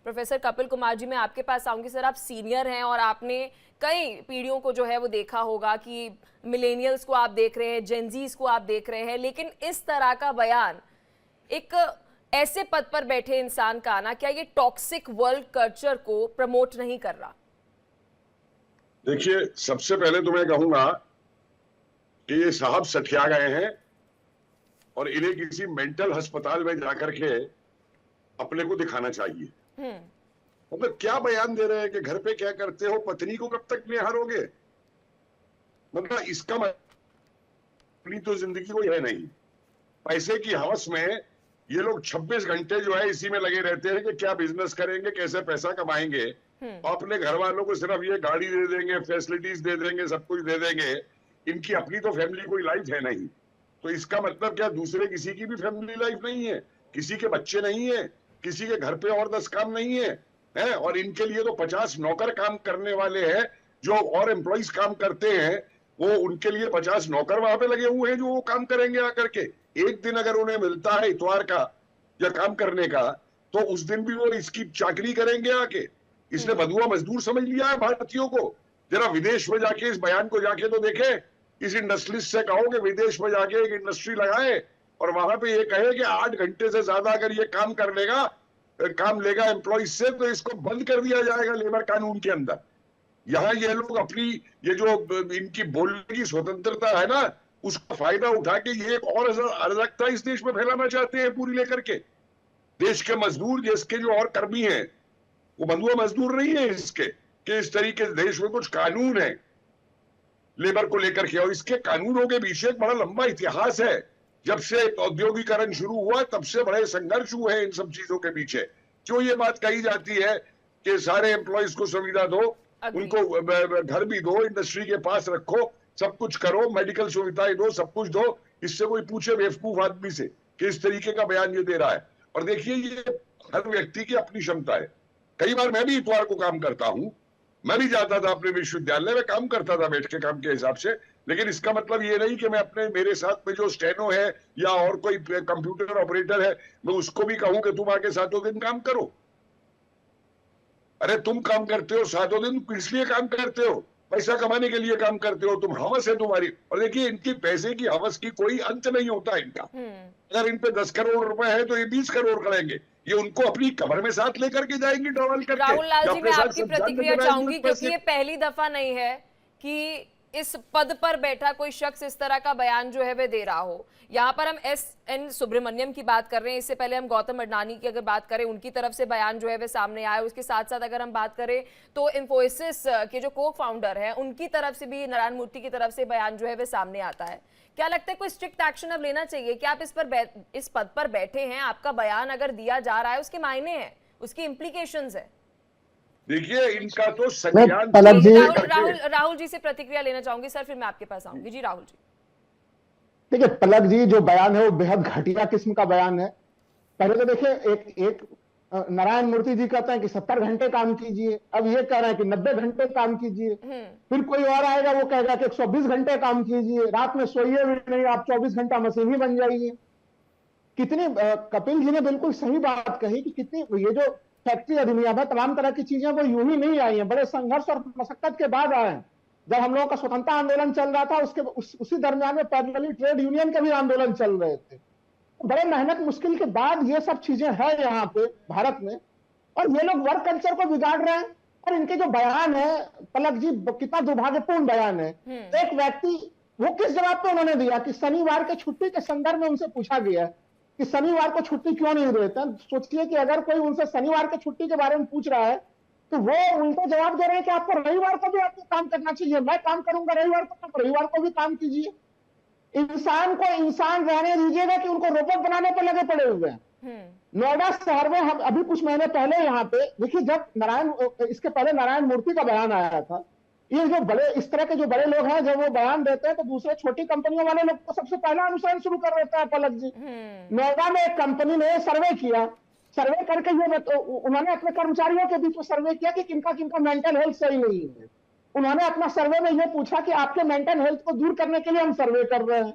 Professor Kapil Kumar ji, मैं आपके पास आऊंगी। सर, आप सीनियर हैं और आपने कई पीढ़ियों को जो है वो देखा होगा कि मिलेनियल्स को आप देख रहे हैं, जेनजीज को आप देख रहे हैं, लेकिन इस तरह का बयान एक ऐसे पद पर बैठे इंसान का आना, क्या ये टॉक्सिक वर्ल्ड कल्चर को प्रमोट नहीं कर रहा? देखिए, सबसे पहले तो मैं कहूंगा कि ये साहब सठिया गए हैं और इन्हें किसी मेंटल अस्पताल में जाकर के अपने को दिखाना चाहिए। मतलब क्या बयान दे रहे हैं कि घर पे क्या करते हो, पत्नी को कब तक निहारोगे? मतलब इसका अपनी तो जिंदगी कोई है नहीं। पैसे की हवस में ये लोग 26 घंटे जो है इसी में लगे रहते हैं कि क्या बिजनेस करेंगे, कैसे पैसा कमाएंगे। अपने घर वालों को सिर्फ ये गाड़ी दे देंगे, फैसिलिटीज दे देंगे, सब कुछ दे देंगे। इनकी अपनी तो फैमिली कोई लाइफ है नहीं। तो इसका मतलब क्या दूसरे किसी की भी फैमिली लाइफ नहीं है, किसी के बच्चे नहीं है, किसी के घर पे और 10 काम नहीं है, है? और इनके लिए तो 50 नौकर काम करने वाले हैं, जो और एम्प्लॉइज काम करते हैं वो उनके लिए 50 नौकर वहां पे लगे हुए हैं जो वो काम करेंगे आकर के। एक दिन अगर उन्हें मिलता है इतवार का या काम करने का, तो उस दिन भी वो इसकी चाकरी करेंगे आके। इसने बंधुआ मजदूर समझ लिया है भारतीयों को। जरा विदेश में जाके इस बयान को जाके तो देखे। इस इंडस्ट्रियलिस्ट से कहो कि विदेश में जाके एक इंडस्ट्री लगाए और वहां पे ये कहे कि 8 घंटे से ज्यादा अगर ये काम लेगा एम्प्लॉइज से, तो इसको बंद कर दिया जाएगा लेबर कानून के अंदर। यहाँ ये लोग अपनी ये जो इनकी बोलने की स्वतंत्रता है ना, उसका फायदा उठा के ये एक और अराजकता इस देश में फैलाना चाहते हैं पूरी लेकर के। देश के मजदूर, देश के जो और कर्मी हैं, वो बंधुआ मजदूर नहीं है इसके कि इस तरीके से देश में कुछ कानून है लेबर को लेकर के। और इसके कानूनों के पीछे एक बड़ा लंबा इतिहास है। जब से औद्योगिकरण शुरू हुआ तब से बड़े संघर्ष हुए हैं इन सब चीजों के पीछे। जो ये बात कही जाती है कि सारे एम्प्लॉइज को सुविधा दो, उनको घर भी दो, इंडस्ट्री के पास रखो, सब कुछ करो, मेडिकल सुविधाएं दो, सब कुछ दो, इससे कोई पूछे बेवकूफ आदमी से कि इस तरीके का बयान ये दे रहा है। और देखिए, ये हर व्यक्ति की अपनी क्षमता है। कई बार मैं भी इतवार को काम करता हूं, मैं भी जाता था अपने विश्वविद्यालय में, काम करता था बैठ के काम के हिसाब से। लेकिन इसका मतलब ये नहीं कि मैं अपने मेरे साथ में जो स्टेनो है या और कोई कंप्यूटर ऑपरेटर है, मैं उसको भी कहूं कि तुम आके 7 दिन काम करो। अरे तुम काम करते हो 7 दिन, किस लिए काम करते हो? पैसा कमाने के लिए काम करते हो, तुम हवस है तुम्हारी। और देखिए, इनकी पैसे की हवस की कोई अंत नहीं होता इनका। अगर इन पे 10 करोड़ रुपए है तो ये 20 करोड़ करेंगे। ये उनको अपनी कमर में साथ लेकर के जाएंगे ट्रैवल करके। राहुल लाल जी, मैं आपकी प्रतिक्रिया चाहूंगी, क्योंकि ये पहली दफा नहीं है कि इस पद पर बैठा कोई शख्स इस तरह का बयान जो है वह दे रहा हो। यहाँ पर हम एस.एन. सुब्रमण्यम की बात कर रहे हैं, इससे पहले हम गौतम अडवाणी की अगर बात करें, उनकी तरफ से बयान जो है वह सामने आया। उसके साथ साथ अगर हम बात करें तो इन्फोसिस के जो को फाउंडर हैं, उनकी तरफ से भी, नारायण मूर्ति की तरफ से बयान जो है वह सामने आता है। क्या लगता है कोई स्ट्रिक्ट एक्शन अब लेना चाहिए कि आप इस पद पर बैठे हैं, आपका बयान अगर दिया जा रहा है उसके मायने हैं, उसकी इम्प्लीकेशंस है? देखिए, इनका तो संज्ञान। राहुल जी से प्रतिक्रिया लेना चाहूंगी सर, फिर मैं आपके पास आऊंगी। जी राहुल जी। देखिए पलक जी, जो बयान है वो बेहद घटिया किस्म का बयान है। पहले तो देखिए, एक नारायण मूर्ति जी कहते हैं कि 70 घंटे काम कीजिए, अब ये कह रहे हैं कि 90 घंटे काम कीजिए। फिर कोई और आएगा वो कहेगा कि 120 घंटे काम कीजिए, रात में सोइए भी नहीं, आप 24 घंटा मशीन ही बन जाइए। कितनी कपिल जी ने बिल्कुल सही बात कही कि कितनी ये जो फैक्ट्री अधिनियम है, तमाम तरह की चीजें वो यूं ही नहीं आई हैं, बड़े संघर्ष और मशक्कत के बाद आए हैं। जब हम लोगों का स्वतंत्रता आंदोलन चल रहा था, उसी दरमियान में पैरेलली ट्रेड यूनियन के भी आंदोलन चल रहे थे। बड़े मेहनत मुश्किल के बाद ये सब चीजें हैं यहाँ पे भारत में, और ये लोग वर्क कल्चर को बिगाड़ रहे हैं। और इनके जो बयान है पलक जी, कितना दुर्भाग्यपूर्ण बयान है। एक व्यक्ति, वो किस जवाब पे उन्होंने दिया कि शनिवार के छुट्टी के संदर्भ में उनसे पूछा गया कि शनिवार को छुट्टी क्यों नहीं देते। सोचिए कि अगर कोई उनसे शनिवार के छुट्टी के बारे में पूछ रहा है तो वो उल्टा जवाब दे रहे हैं कि आपको रविवार को भी आपको काम करना चाहिए, मैं काम करूंगा रविवार को, आप रविवार को भी काम कीजिए। इंसान को इंसान रहने दीजिएगा कि उनको रोबोट बनाने पर लगे पड़े हुए हैं। नोएडा शहर में हम अभी कुछ महीने पहले यहाँ पे देखिए, जब इसके पहले नारायण मूर्ति का बयान आया था, ये जो बड़े इस तरह के जो बड़े लोग हैं, जब वो बयान देते हैं तो दूसरे छोटी कंपनियों वाले लोग को सबसे पहला अनुसरण शुरू कर देता है पलक जी। नोएडा में एक कंपनी ने सर्वे किया, सर्वे करके उन्होंने अपने कर्मचारियों के बीच में सर्वे किया कि किनका किनका मेंटल हेल्थ सही नहीं है। उन्होंने अपना सर्वे में यह पूछा कि आपके मेंटल हेल्थ को दूर करने के लिए हम सर्वे कर रहे हैं।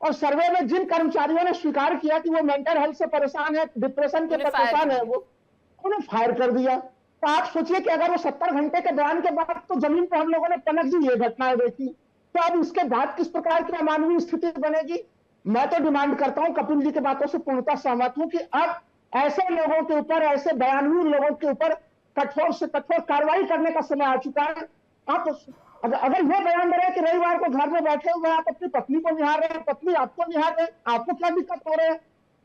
और सर्वे में जिन कर्मचारियों ने स्वीकार किया कि वो मेंटल हेल्थ से परेशान है, डिप्रेशन के परेशान है, वो उन्हें फायर कर दिया। तो आप सोचिए कि अगर वो 70 घंटे के बयान के बाद तो जमीन पर हम लोगों ने पलक जी ये घटनाएं देखी, तो अब इसके बाद किस प्रकार की अमानवीय स्थिति बनेगी। मैं तो डिमांड करता हूं, कपिल जी की बातों से पूर्णतः सहमत हूं कि अब ऐसे लोगों के ऊपर, ऐसे बयानवीर लोगों के ऊपर कठोर से कठोर कार्रवाई करने का समय आ चुका है। आप अगर ये बयान दे रहे हैं कि रविवार को घर में बैठे हुए आप अपनी पत्नी को निहार रहे हैं, पत्नी आपको निहार रहे हैं, आपको क्या दिक्कत हो रही है?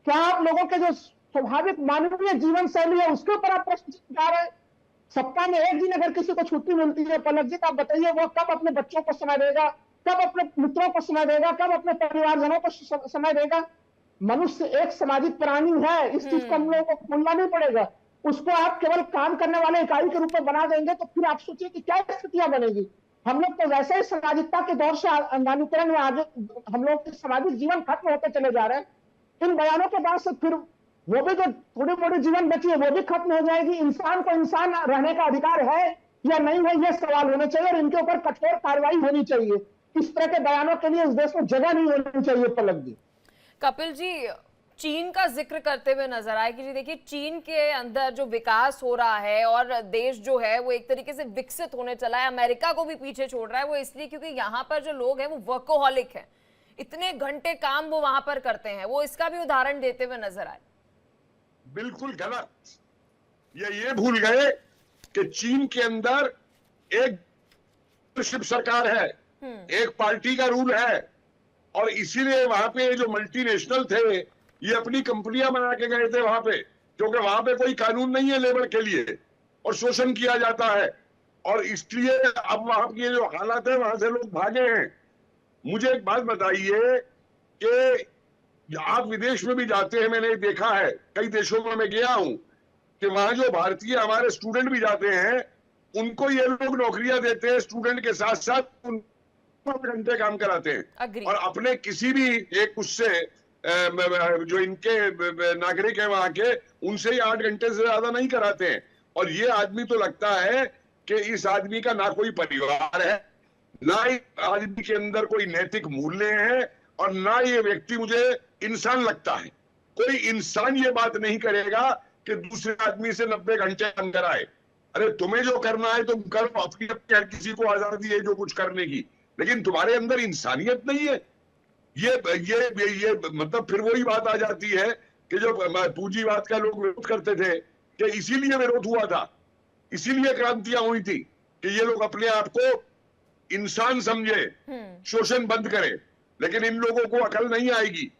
क्या आप लोगों के जो स्वाभाविक मानवीय जीवन शैली है उसके ऊपर आप प्रश्न उठा रहे हैं? सप्ताह में एक दिन अगर किसी को छुट्टी मिलती है पलक जी, तो आप बताइए वो कब अपने बच्चों को समय देगा, कब अपने मित्रों को समय देगा, कब अपने परिवारजनों को समय देगा? मनुष्य एक सामाजिक प्राणी है, इस चीज को हम लोगों को भूलना नहीं पड़ेगा। उसको आप केवल काम करने वाले इकाई के रूप में बना देंगे तो फिर आप सोचिए कि क्या स्थितियां बनेगी। हम लोग तो वैसे ही सामाजिकता के दौर से अंधानुकरण में आगे, हम लोग के सामाजिक जीवन खत्म होते चले जा रहे हैं। इन बयानों के बाद से फिर वो भी जो थोड़ी मोड़ी जीवन बची है वो भी खत्म हो जाएगी। इंसान को इंसान रहने का अधिकार है या नहीं है, ये सवाल होने चाहिए और इनके ऊपर कठोर कार्रवाई होनी चाहिए। इस तरह के बयानों के लिए इस देश में जगह नहीं होनी चाहिए। पलक जी, कपिल जी, चीन का जिक्र करते हुए नजर आया कि जी देखिए चीन के अंदर जो विकास हो रहा है और देश जो है वो एक तरीके से विकसित होने चला है, अमेरिका को भी पीछे छोड़ रहा है। वो इसलिए क्योंकि यहाँ पर जो लोग हैं वो वर्कोहॉलिक हैं, इतने घंटे काम वो वहां पर करते हैं। वो इसका भी उदाहरण देते हुए नजर आए। बिल्कुल गलत। ये भूल गए कि चीन के अंदर एक सरकार है, एक पार्टी का रूल है और इसीलिए वहां पे जो मल्टीनेशनल थे ये अपनी कंपनियां बना के गए थे वहां पे, क्योंकि वहां पे कोई कानून नहीं है लेबर के लिए और शोषण किया जाता है और इसलिए अब वहां की जो हालत है वहां से लोग भागे हैं। मुझे एक बात बताइए कि आप विदेश में भी जाते हैं, मैंने देखा है कई देशों में मैं गया हूं कि वहां जो भारतीय हमारे स्टूडेंट भी जाते हैं उनको ये लोग नौकरियां देते हैं, स्टूडेंट के साथ साथ 5 घंटे काम कराते हैं और अपने किसी भी एक उससे जो इनके नागरिक हैं वहां के, उनसे ही 8 घंटे से ज्यादा नहीं कराते हैं। और ये आदमी तो लगता है कि इस आदमी का ना कोई परिवार है, ना ही आदमी के अंदर कोई नैतिक मूल्य है और ना ये व्यक्ति मुझे इंसान लगता है। कोई इंसान ये बात नहीं करेगा कि दूसरे आदमी से 90 घंटे काम कराए। अरे तुम्हें जो करना है तुम करो, अपनी हर किसी को आजादी है जो कुछ करने की, लेकिन तुम्हारे अंदर इंसानियत नहीं है। ये मतलब फिर वही बात आ जाती है कि जो पूंजीवाद का लोग विरोध करते थे कि इसीलिए विरोध हुआ था, इसीलिए क्रांतियां हुई थी कि ये लोग अपने आप को इंसान समझे, शोषण बंद करें। लेकिन इन लोगों को अकल नहीं आएगी।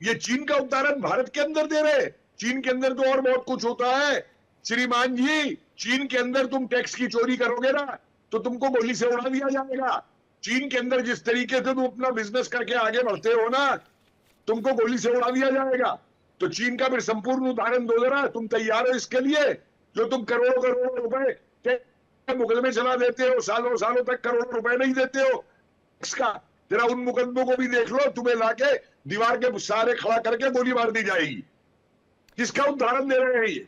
ये चीन का उदाहरण भारत के अंदर दे रहे। चीन के अंदर तो और बहुत कुछ होता है श्रीमान जी। चीन के अंदर तुम टैक्स की चोरी करोगे ना तो तुमको गोली से उड़ा दिया जाएगा। चीन के अंदर जिस तरीके से तुम अपना बिजनेस करके आगे बढ़ते हो ना, तुमको गोली से उड़ा दिया जाएगा। तो चीन का फिर संपूर्ण उदाहरण दो जरा। तुम तैयार हो इसके लिए? जो तुम करोड़ों करोड़ों रुपए के मुकदमे चला देते हो, सालों सालों तक करोड़ों रुपए नहीं देते हो इसका, जरा उन मुकदमों को भी देख लो। तुम्हें लाके दीवार के सहारे खड़ा करके गोली मार दी जाएगी। किसका उदाहरण दे रहे हैं ये?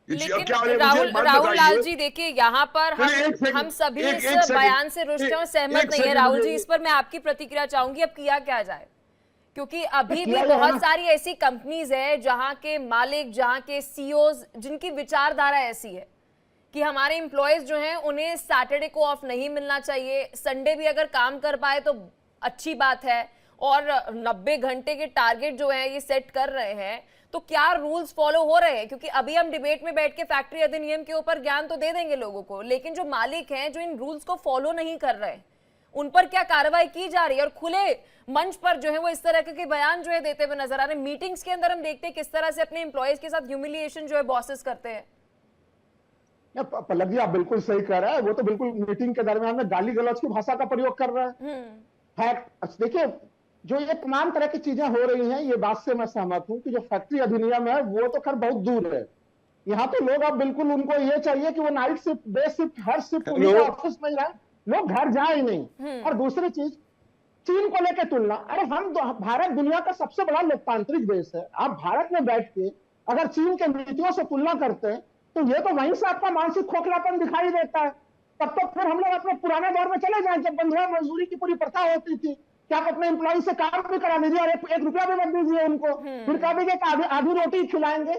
लेकिन राहुल लाल जी देखिए, यहाँ पर हम सभी इस बयान से रुष्ट और सहमत नहीं है। राहुल जी, इस पर मैं आपकी प्रतिक्रिया चाहूंगी। अब किया क्या जाए, क्योंकि अभी भी बहुत सारी ऐसी कंपनीज है जहां के मालिक, जहां के सीईओज, जिनकी विचारधारा ऐसी है कि हमारे एम्प्लॉयज जो हैं उन्हें सैटरडे को ऑफ नहीं मिलना चाहिए, संडे भी अगर काम कर पाए तो अच्छी बात है, और 90 घंटे के टारगेट जो है ये सेट कर रहे हैं। तो क्या रूल्स फॉलो हो रहे हैं? क्योंकि अभी हम डिबेट में बैठ के फैक्ट्री अधिनियम के ऊपर ज्ञान तो दे देंगे लोगों को, लेकिन जो मालिक हैं जो इन रूल्स को फॉलो नहीं कर रहे उन पर क्या कार्रवाई की जा रही है? और खुले मंच पर जो है वो इस तरह के बयान जो है देते हुए नजर आ रहे हैं। मीटिंग्स के अंदर हम देखते हैं किस तरह से अपने एम्प्लॉयज के साथ ह्यूमिलिएशन जो है बॉसेस करते हैं। पल्लव जी, आप बिल्कुल सही कह रहे हैं। वो तो बिल्कुल मीटिंग के दरमियान में गाली गलौज की भाषा का प्रयोग कर रहे हैं। देखिए, जो ये तमाम तरह की चीजें हो रही हैं, ये बात से मैं सहमत हूं कि जो फैक्ट्री अधिनियम है वो तो खैर बहुत दूर है। यहाँ तो लोग अब बिल्कुल, उनको ये चाहिए कि वो नाइट शिफ्ट, डे शिफ्ट, हर शिफ्ट ऑफिस में जाए, लोग घर जाए नहीं। और दूसरी चीज, चीन को लेकर तुलना, अरे हम भारत दुनिया का सबसे बड़ा लोकतांत्रिक देश है। आप भारत में बैठ के अगर चीन के नीतियों से तुलना करते हैं तो ये तो वहीं से आपका मानसिक खोखलापन दिखाई देता है। तब तो फिर हम लोग अपने पुराने दौर में चले जाएं जब बंधुआ मजदूरी की पूरी प्रथा होती थी कि आप अपने एम्प्लॉय से काम भी करा लीजिए और 1 रुपया भी मत दीजिए उनको, फिर कहा भी आधी रोटी खिलाएंगे।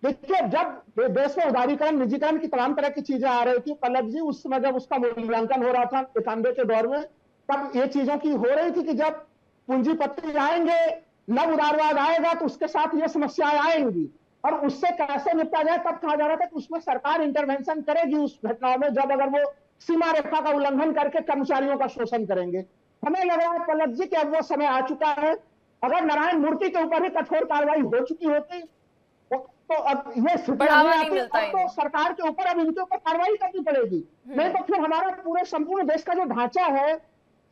देखिए, जब देश में उदारीकरण, निजीकरण की तमाम तरह की चीजें आ रही थी पलक जी, उस समय जब उसका मूल्यांकन हो रहा था 91 के दौर में, तब ये चीजों की हो रही थी कि जब पूंजीपति आएंगे, नव उदारवाद आएगा तो उसके साथ ये समस्याएं आएंगी, और उससे कैसे निपटा जाए तब कहा जा रहा था कि उसमें सरकार इंटरवेंशन करेगी उस घटनाओं में, जब अगर वो सीमा रेखा का उल्लंघन करके कर्मचारियों का शोषण करेंगे। हमें लग रहा है पलक जी कि अब वो समय आ चुका है। अगर नारायण मूर्ति के ऊपर ही कठोर कार्रवाई हो चुकी होती तो अब ये स्थिति बढ़ावा नहीं नहीं आती, मिलता अब तो इन्हें। सरकार के ऊपर, अब इनके ऊपर कार्रवाई करनी पड़ेगी। नहीं तो फिर हमारा पूरे संपूर्ण देश का जो ढांचा है,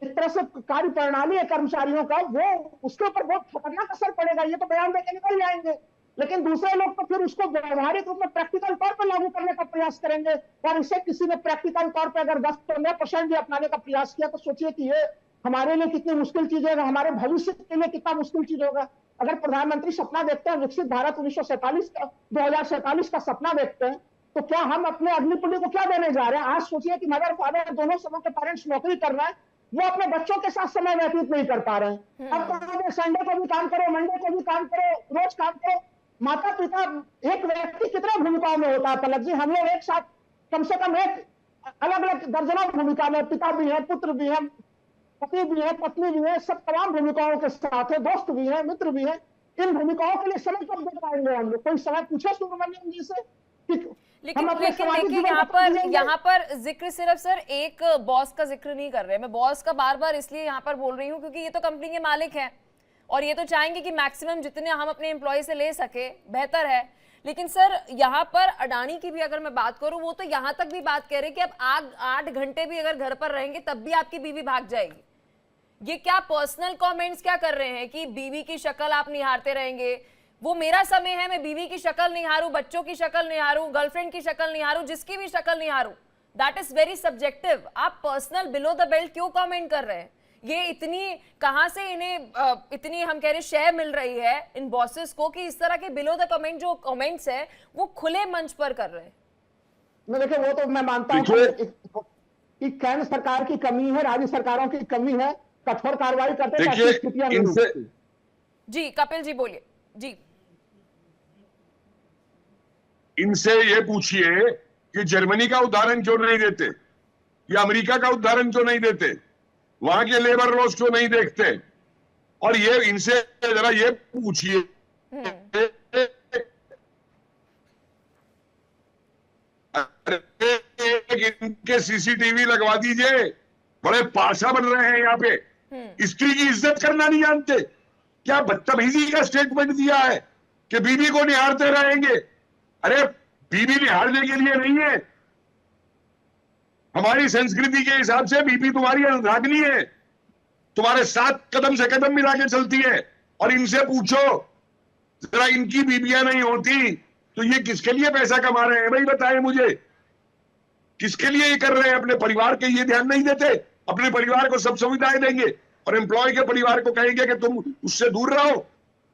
एक तरह से कार्य प्रणाली है कर्मचारियों का, वो उसके ऊपर बहुत खतरनाक असर पड़ेगा। ये तो बयान देकर निकल जाएंगे, लेकिन दूसरे लोग तो फिर उसको व्यवहारिक रूप में प्रैक्टिकल तौर पर लागू करने का प्रयास करेंगे। और इसे किसी ने प्रैक्टिकल तौर पर अगर 10-15% भी अपनाने का प्रयास किया तो सोचिए कि ये हमारे लिए कितनी मुश्किल चीज है, हमारे भविष्य के लिए कितना मुश्किल चीज होगा। अगर प्रधानमंत्री सपना देखते हैं विकसित भारत 1947 का, 2047 का सपना देखते हैं, तो क्या हम अपने अगली पीढ़ी को क्या देने जा रहे हैं? आज सोचिए कि मदर फादर दोनों समूह के पेरेंट्स नौकरी कर रहे हैं, वो अपने बच्चों के साथ समय व्यतीत नहीं कर पा रहे हैं। अब कहा संडे को भी काम करो, मंडे को भी काम करो, रोज काम करो। माता पिता, एक व्यक्ति कितने भूमिकाओं में होता है पलक जी? हम लोग एक साथ कम से कम एक अलग अलग दर्जनों भूमिका में, पिता भी है, पुत्र भी है, पति भी है, पत्नी भी है, सब तमाम भूमिकाओं के साथ है, दोस्त भी है, मित्र भी है। इन भूमिकाओं के लिए समय कब दे पाएंगे हम लोग? कोई समय पूछे सुब्रमण्यम जी से कि लेकिन हम अपने लेकिन सामाजिक देखिए, जीवन यहाँ को पर जिएंगे? यहाँ पर जिक्र सिर्फ सर एक बॉस का जिक्र नहीं कर रहे। मैं बॉस का बार बार इसलिए यहाँ पर बोल रही हूँ क्योंकि ये तो कंपनी के मालिक हैं और ये तो चाहेंगे कि मैक्सिमम जितने हम अपने एम्प्लॉय से ले सके बेहतर है। लेकिन सर यहाँ पर अडानी की भी अगर मैं बात करूँ, वो तो यहाँ तक भी बात कह रहे कि अब 8 घंटे भी अगर घर पर रहेंगे तब भी आपकी बीवी भाग जाएगी। ये क्या पर्सनल कमेंट्स क्या कर रहे हैं कि बीवी की शक्ल आप निहारते रहेंगे? वो मेरा समय है, मैं बीवी की शक्ल निहारूं, बच्चों की शक्ल निहारूं, गर्लफ्रेंड की शक्ल निहारूं, जिसकी भी शक्ल निहारूं, दैट इज वेरी सब्जेक्टिव। आप पर्सनल बिलो द बेल्ट क्यों कमेंट कर रहे हैं? ये इतनी कहां से इन्हें इतनी हम कह रहे शेयर मिल रही है इन बॉसेस को कि इस तरह के बिलो द कमेंट जो कमेंट्स है वो खुले मंच पर कर रहे हैं? मैं देखिए, वो तो मैं मानता हूँ कि केंद्र सरकार की कमी है, राज्य सरकारों की कमी है, कठोर कार्रवाई करते हैं ताकि स्थितियां नहीं इनसे होती। जी कपिल जी बोलिए। जी इनसे ये पूछिए कि जर्मनी का उदाहरण क्यों नहीं देते या अमेरिका का उदाहरण क्यों नहीं देते, वहां के लेबर लॉस क्यों नहीं देखते। और ये इनसे जरा ये पूछिए इनके सीसीटीवी लगवा दीजिए, बड़े पाशा बन रहे हैं यहाँ पे। स्त्री की इज्जत करना नहीं जानते। क्या बदतमीजी का स्टेटमेंट दिया है कि बीवी को निहारते रहेंगे। अरे बीवी निहारने के लिए नहीं है, हमारी संस्कृति के हिसाब से बीवी तुम्हारी अनुरागनी है, तुम्हारे साथ कदम से कदम मिला के चलती है। और इनसे पूछो जरा, इनकी बीबियां नहीं होती तो ये किसके लिए पैसा कमा रहे हैं भाई, बताएं मुझे। किसके लिए ये कर रहे हैं? अपने परिवार के ये ध्यान नहीं देते। अपने परिवार को सब सुविधाएं देंगे और एम्प्लॉय के परिवार को कहेंगे कि तुम उससे दूर रहो।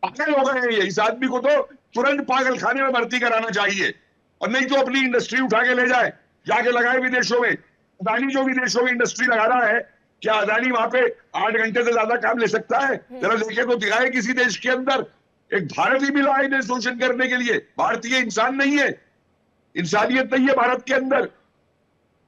पागल हो गए हैं ये। इस आदमी को तो तुरंत पागल खाने में भर्ती कराना चाहिए, और नहीं तो अपनी इंडस्ट्री उठा के ले जाए, जाके लगाए विदेशों में। अदानी जो विदेशों में इंडस्ट्री लगा रहा है, क्या अदानी वहां पे 8 घंटे से ज्यादा काम ले सकता है? जरा लेके तो दिखाए किसी देश के अंदर। एक भारतीय मिला है इन्हें शोषण करने के लिए। भारतीय इंसान नहीं है, इंसानियत नहीं है भारत के अंदर।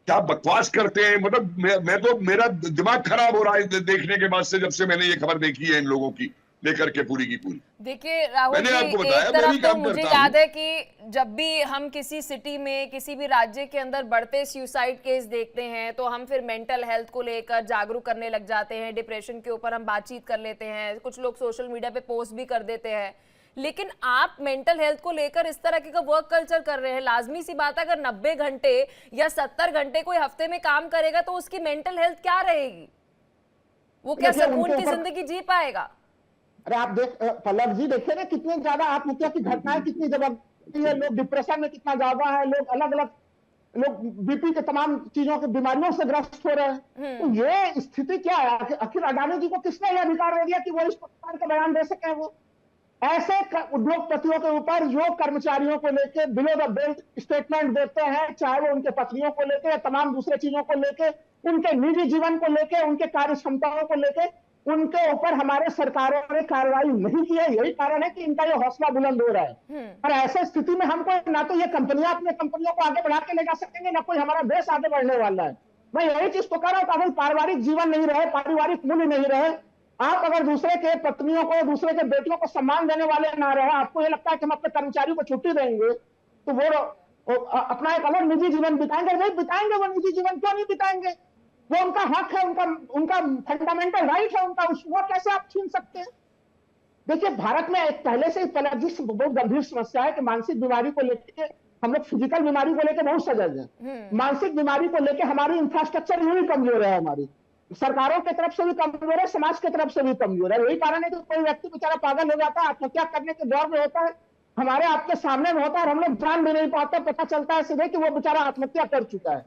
क्या बकवास करते हैं। मतलब मैं तो, मेरा दिमाग खराब हो रहा है देखने के बाद से, जब से मैंने ये खबर देखी है इन लोगों की लेकर के पूरी की पूरी। देखिए राहुल जी, आपको बताया, एक मैं तरफ भी तो काम मुझे करता याद है कि जब भी हम किसी सिटी में किसी भी राज्य के अंदर बढ़ते सुसाइड केस देखते हैं तो हम फिर मेंटल हेल्थ को लेकर जागरूक करने लग जाते हैं, डिप्रेशन के ऊपर हम बातचीत कर लेते हैं, कुछ लोग सोशल मीडिया पे पोस्ट भी कर देते हैं। लेकिन आप मेंटल हेल्थ को लेकर इस तरह का वर्क कल्चर कर रहे हैं। लाजमी सी बात है, अगर 90 घंटे या 70 घंटे कोई हफ्ते में काम करेगा तो उसकी मेंटल हेल्थ क्या रहेगी? वो क्या सुकून की जिंदगी जी पाएगा? अरे आप देख पलक जी, देखिए ना कितने ज्यादा आत्महत्या की घटनाएं कितनी जबरदस्ती है, लोग डिप्रेशन में कितना ज्यादा है, लोग अलग अलग, लोग बीपी के तमाम चीजों की बीमारियों से ग्रस्त हो रहे हैं। तो ये स्थिति क्या है? आखिर अडानी जी को किसने यह अधिकार दे दिया कि वो इस प्रकार का बयान दे सके? वो ऐसे उद्योगपतियों के ऊपर जो कर्मचारियों को लेकर बिलो द बेल्ट स्टेटमेंट देते हैं, चाहे वो उनके पत्नियों को लेकर या तमाम दूसरे चीजों को लेकर, उनके निजी जीवन को लेकर, उनके कार्य क्षमताओं को लेकर, उनके ऊपर हमारे सरकारों ने कार्रवाई नहीं की है। यही कारण है कि इनका ये हौसला बुलंद हो रहा है। और ऐसे स्थिति में हमको ना तो ये कंपनियां अपने कंपनियों को आगे बढ़ा के ले जा सकेंगे, ना कोई हमारा देश आगे बढ़ने वाला है। मैं यही चीज तो कह रहा हूं, अगर पारिवारिक जीवन नहीं रहे, पारिवारिक मूल्य नहीं रहे, आप अगर दूसरे के पत्नियों को, दूसरे के बेटियों को सम्मान देने वाले ना रहे, आपको ये लगता है कि हम अपने कर्मचारियों को छुट्टी देंगे तो वो अपना एक अलग निजी जीवन बिताएंगे। नहीं बिताएंगे, वो निजी जीवन क्यों नहीं बिताएंगे? वो उनका हक है, उनका फंडामेंटल राइट है उनका, वो कैसे आप छीन सकते हैं? देखिए, भारत में एक पहले से ही बहुत गंभीर समस्या है कि मानसिक बीमारी को लेकर हम लोग फिजिकल बीमारी को लेकर बहुत सजग हैं। मानसिक बीमारी को लेकर हमारी इंफ्रास्ट्रक्चर भी कमजोर है, हमारी सरकारों की तरफ से भी कमजोर है, समाज की तरफ से भी कमजोर है। यही कारण है कि कोई व्यक्ति बेचारा पागल हो जाता है, आत्महत्या करने के दौर में होता है, हमारे आपके सामने में होता है और हम लोग जान भी नहीं पाते, पता चलता है सीधे कि वो बेचारा आत्महत्या कर चुका है।